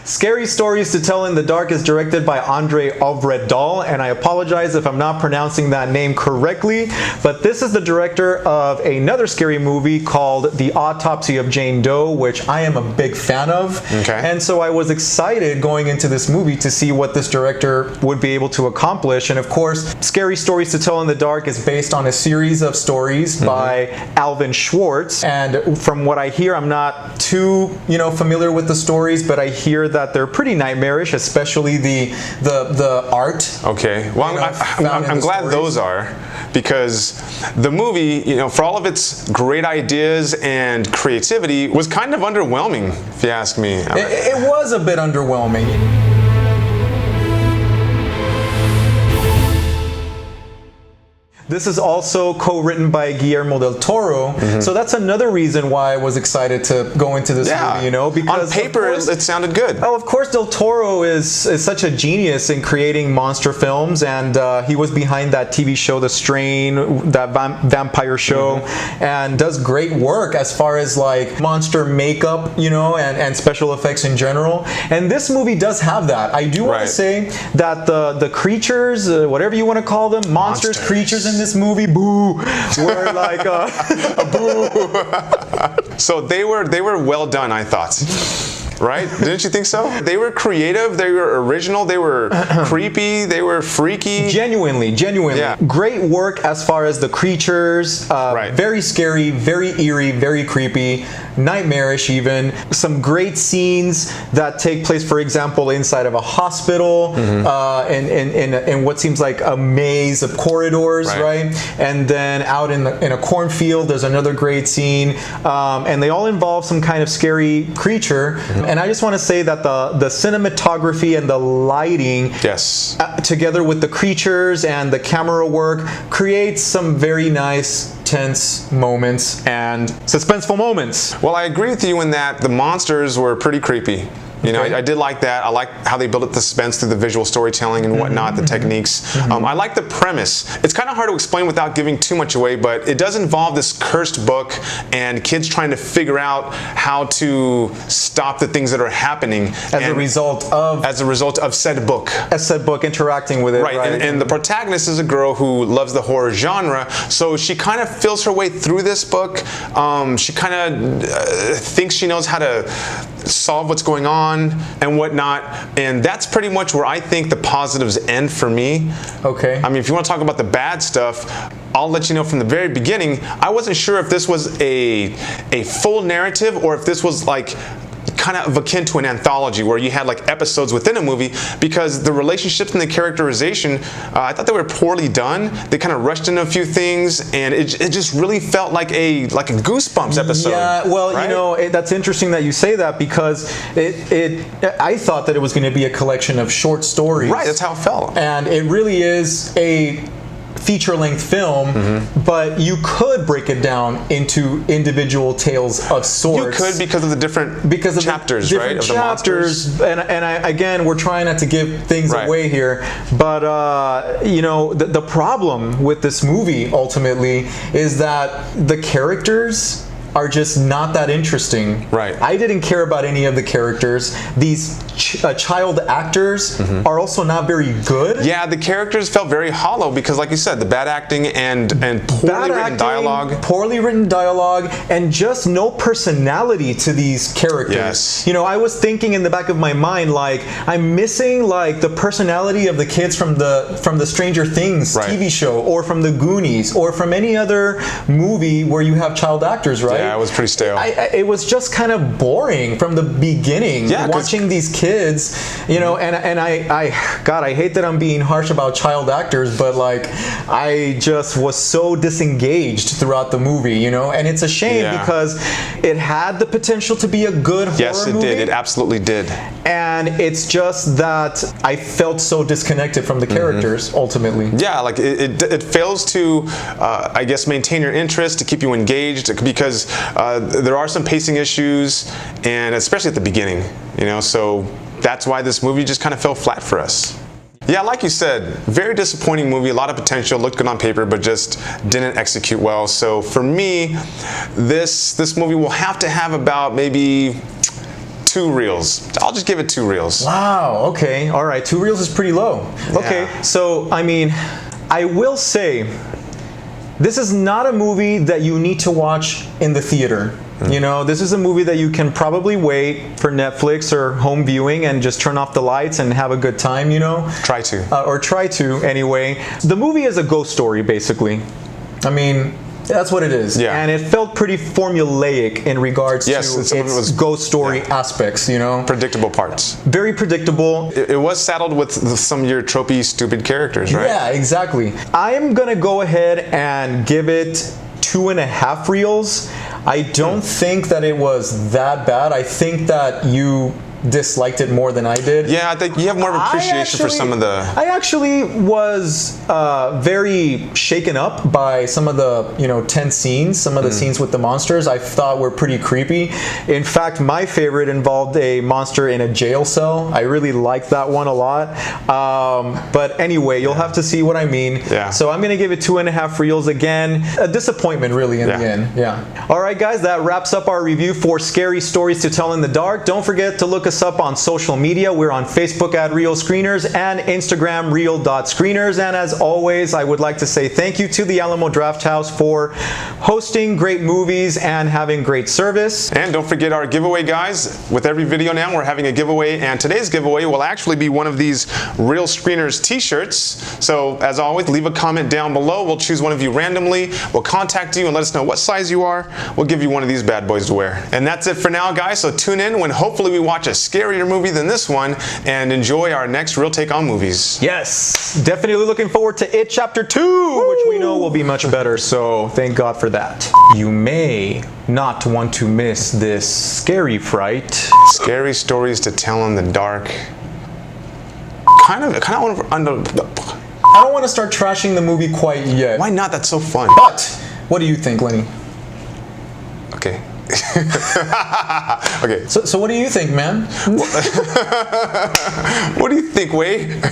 Scary Stories to Tell in the Dark is directed by Andre Ovredal, and I apologize if I'm not pronouncing that name correctly, but this is the director of another scary movie called The Autopsy of Jane Doe, which I am a big fan of. Okay. And so I was excited going into this movie to see what this director would be able to accomplish. And of course, Scary Stories to Tell in the Dark is based on a series of stories by Alvin Schwartz. And from what I hear, I'm not too, familiar with the stories, but I hear that they're pretty nightmarish, especially the art. Okay. Well, I'm glad those are, because the movie, for all of its great ideas and creativity, was kind of underwhelming, if you ask me. It was a bit underwhelming. This is also co-written by Guillermo del Toro, so that's another reason why I was excited to go into this movie, because on paper it sounded good. Oh, of course, del Toro is such a genius in creating monster films, and he was behind that TV show, The Strain, that vampire show, and does great work as far as like monster makeup, and special effects in general. And this movie does have that. I do want to say that the creatures, whatever you want to call them, monsters, creatures in this movie, boo, were like boo. So they were well done, I thought. Right? Didn't you think so? They were creative, they were original, they were creepy, they were freaky. Genuinely. Yeah. Great work as far as the creatures. Very scary, very eerie, very creepy, nightmarish even. Some great scenes that take place, for example, inside of a hospital, in what seems like a maze of corridors, right? And then out in a cornfield, there's another great scene. And they all involve some kind of scary creature. And I just want to say that the cinematography and the lighting, together with the creatures and the camera work, creates some very nice, tense moments and suspenseful moments. Well, I agree with you in that the monsters were pretty creepy. I did like that. I like how they built up the suspense through the visual storytelling and whatnot, the techniques. I like the premise. It's kind of hard to explain without giving too much away, but it does involve this cursed book and kids trying to figure out how to stop the things that are happening as a result of said book. As said book, interacting with it. Right. And the protagonist is a girl who loves the horror genre, so she kind of feels her way through this book. She kind of thinks she knows how to solve what's going on and whatnot, and that's pretty much where I think the positives end for me. Okay. I mean, if you want to talk about the bad stuff, I'll let you know from the very beginning, I wasn't sure if this was a full narrative or if this was like kind of akin to an anthology where you had like episodes within a movie, because the relationships and the characterization, I thought they were poorly done. They kind of rushed into a few things, and it just really felt like a Goosebumps episode. Yeah, well, that's interesting that you say that, because I thought that it was going to be a collection of short stories. Right, that's how it felt. And it really is a feature-length film, but you could break it down into individual tales of sorts. You could, because of the different chapters, right? Of chapters, the monsters. And again, we're trying not to give things away here, but the problem with this movie ultimately is that the characters are just not that interesting. Right. I didn't care about any of the characters. These child actors are also not very good. Yeah, the characters felt very hollow because, like you said, the bad acting and poorly written dialogue, and just no personality to these characters. Yes. I was thinking in the back of my mind, like, I'm missing like the personality of the kids from the Stranger Things TV show, or from the Goonies, or from any other movie where you have child actors, right? Yeah, it was pretty stale. It was just kind of boring from the beginning. Yeah, watching these kids, and I hate that I'm being harsh about child actors, but like, I just was so disengaged throughout the movie, and it's a shame because it had the potential to be a good horror movie. Yes, it did. It absolutely did. And it's just that I felt so disconnected from the characters ultimately. Yeah, like it fails to, I guess, maintain your interest, to keep you engaged, because there are some pacing issues, and especially at the beginning, so that's why this movie just kind of fell flat for us. Yeah, like you said, very disappointing movie, a lot of potential, looked good on paper, but just didn't execute well. So for me, this movie will have to have about maybe 2 2 reels. I'll just give it 2 reels. Wow, okay, all right, 2 reels is pretty low. Okay, so, I mean, I will say, this is not a movie that you need to watch in the theater. You know, this is a movie that you can probably wait for Netflix or home viewing and just turn off the lights and have a good time, you know? Try to. Or try to, anyway. The movie is a ghost story, basically. I mean, that's what it is. Yeah. And it felt pretty formulaic in regards to its ghost story aspects, you know? Predictable parts. Very predictable. It was saddled with some of your tropey, stupid characters, right? Yeah, exactly. I'm gonna go ahead and give it 2.5 reels. I don't think that it was that bad. I think that you disliked it more than I did. Yeah, I think you have more of appreciation for some of the... I actually was very shaken up by some of the, you know, tense scenes, some of the scenes with the monsters I thought were pretty creepy. In fact, my favorite involved a monster in a jail cell. I really liked that one a lot. But anyway, you'll have to see what I mean. Yeah. So I'm going to give it 2.5 reels again. A disappointment, really, in the end. Yeah. All right, guys, that wraps up our review for Scary Stories to Tell in the Dark. Don't forget to look us up on social media. We're on Facebook at Real Screeners and Instagram real.screeners. And as always, I would like to say thank you to the Alamo Drafthouse for hosting great movies and having great service. And don't forget our giveaway, guys. With every video now, we're having a giveaway, and today's giveaway will actually be one of these Real Screeners t-shirts. So as always, leave a comment down below. We'll choose one of you randomly. We'll contact you and let us know what size you are. We'll give you one of these bad boys to wear. And that's it for now, guys. So tune in when hopefully we watch a scarier movie than this one and enjoy our next Real Take on Movies. Yes, definitely looking forward to It Chapter 2, which we know will be much better, so thank God for that. You may not want to miss this scary fright. Scary stories to tell in the dark. I don't want to start trashing the movie quite yet. Why not? That's so fun. But what do you think, Lenny? Okay. Okay. So what do you think, man? What do you think, Wade?